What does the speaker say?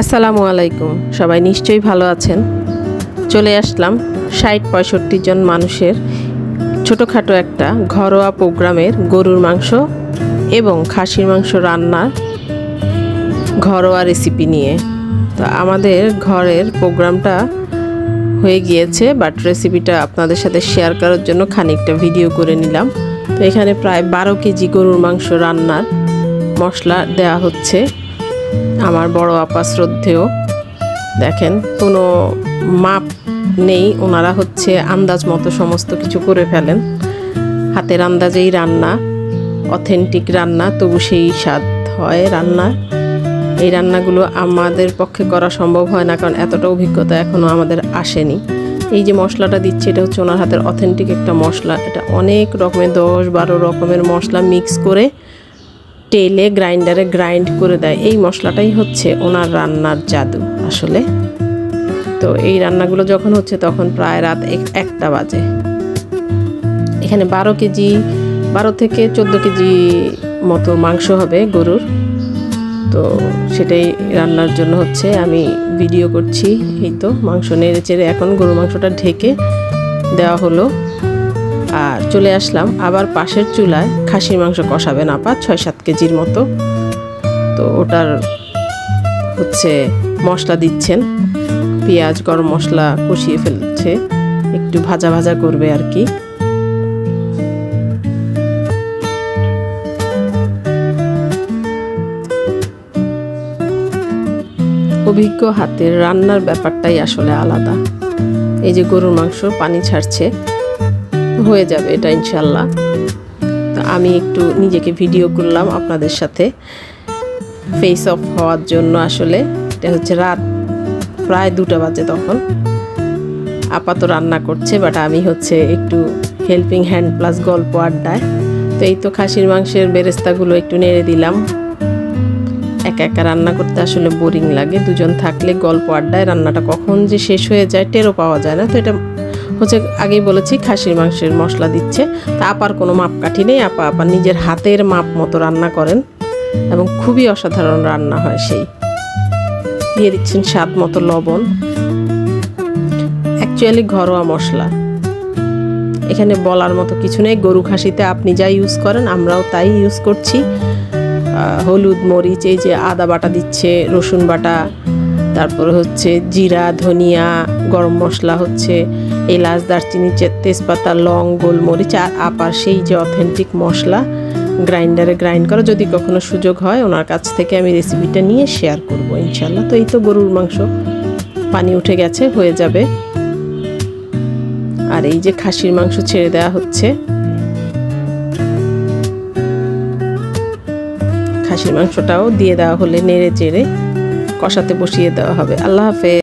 আসসালামু আলাইকুম, সবাই নিশ্চয়ই ভালো আছেন। চলে আসলাম ৬০-৬৫ জন মানুষের ছোটোখাটো একটা ঘরোয়া প্রোগ্রামের গরুর মাংস এবং খাসির মাংস রান্নার ঘরোয়া রেসিপি নিয়ে। তো আমাদের ঘরের প্রোগ্রামটা হয়ে গিয়েছে, বাট রেসিপিটা আপনাদের সাথে শেয়ার করার জন্য খানিকটা ভিডিও করে নিলাম। তো এখানে প্রায় ১২ কেজি গরুর মাংস রান্নার মশলা দেওয়া হচ্ছে। আমার বড় আপা শ্রদ্ধেয়, দেখেন কোনো মাপ নেই, ওনারা হচ্ছে আন্দাজ মতো সমস্ত কিছু করে ফেলেন। হাতের আন্দাজেই রান্না, অথেন্টিক রান্না, তবু সেই স্বাদ হয় রান্না। এই রান্নাগুলো আমাদের পক্ষে করা সম্ভব হয় না, কারণ এতটা অভিজ্ঞতা এখনও আমাদের আসেনি। এই যে মশলাটা দিচ্ছে, এটা হচ্ছে ওনার হাতের অথেন্টিক একটা মশলা। এটা অনেক রকমের ১০-১২ রকমের মশলা মিক্স করে তেলে গ্রাইন্ডারে গ্রাইন্ড করে দেয়। এই মশলাটাই হচ্ছে ওনার রান্নার জাদু আসলে। তো এই রান্নাগুলো যখন হচ্ছে তখন প্রায় রাত ১টা বাজে। এখানে ১২ থেকে ১৪ কেজি মতো মাংস হবে গরুর। তো সেটাই রান্নার জন্য হচ্ছে আমি ভিডিও করছি। এই তো মাংস নেড়ে চেড়ে এখন গরুর মাংসটা ঢেকে দেওয়া হলো। আর চলে আসলাম আবার পাশের চুলায় খাসির মাংস কষাবেন আপা ৬-৭ কেজির মতো। তো ওটার হচ্ছে মশলা দিচ্ছেন, পেঁয়াজ গরম মশলা কষিয়ে ফেলছে, একটু ভাজা ভাজা করবে আর কি। অভিজ্ঞ হাতের রান্নার ব্যাপারটাই আসলে আলাদা। এই যে গরুর মাংস পানি ছাড়ছে, হয়ে যাবে এটা ইনশাল্লাহ। তো আমি একটু নিজেকে ভিডিও করলাম আপনাদের সাথে ফেস অফ হওয়ার জন্য। আসলে এটা হচ্ছে রাত প্রায় ২টা বাজে তখন। আপাত রান্না করছে, বাট আমি হচ্ছে একটু হেল্পিং হ্যান্ড প্লাস গল্প আড্ডায়। তো এই তো খাসির মাংসের বেরেস্তাগুলো একটু নেড়ে দিলাম। একা একা রান্না করতে আসলে বোরিং লাগে, দুজন থাকলে গল্প আড্ডায় রান্নাটা কখন যে শেষ হয়ে যায় টেরও পাওয়া যায় না। তো এটা হচ্ছে আগেই বলেছি খাসির মাংসের মশলা দিচ্ছে। তা আপার কোনো মাপকাঠি নেই, আপা নিজের হাতের মাপ মতো রান্না করেন এবং খুবই অসাধারণ রান্না হয়। সেই দিয়ে দিচ্ছেন স্বাদ মতো লবণ। অ্যাকচুয়ালি ঘরোয়া মশলা, এখানে বলার মতো কিছু নেই। গরু খাসিতে আপনি যা ইউজ করেন আমরাও তাই ইউজ করছি। হলুদ মরিচ, এই যে আদা বাটা দিচ্ছে, রসুন বাটা, তারপরে হচ্ছে জিরা ধনিয়া, গরম মশলা হচ্ছে এলাচ দারচিনি তেজপাতা লং গোলমরিচ, আর আপার সেই যে অথেন্টিক মশলা গ্রাইন্ডারে গ্রাইন্ড করা। যদি কখনো সুযোগ হয় ওনার কাছ থেকে আমি রেসিপিটা নিয়ে শেয়ার করব ইনশাল্লাহ। তো এই তো গরুর মাংস পানি উঠে গেছে, হয়ে যাবে। আর এই যে খাসির মাংস ছেড়ে দেওয়া হচ্ছে। খাসির মাংসটাও দিয়ে দেওয়া হলে নেড়ে চেড়ে কষাতে বসিয়ে দেওয়া হবে। আল্লাহ হাফেজ।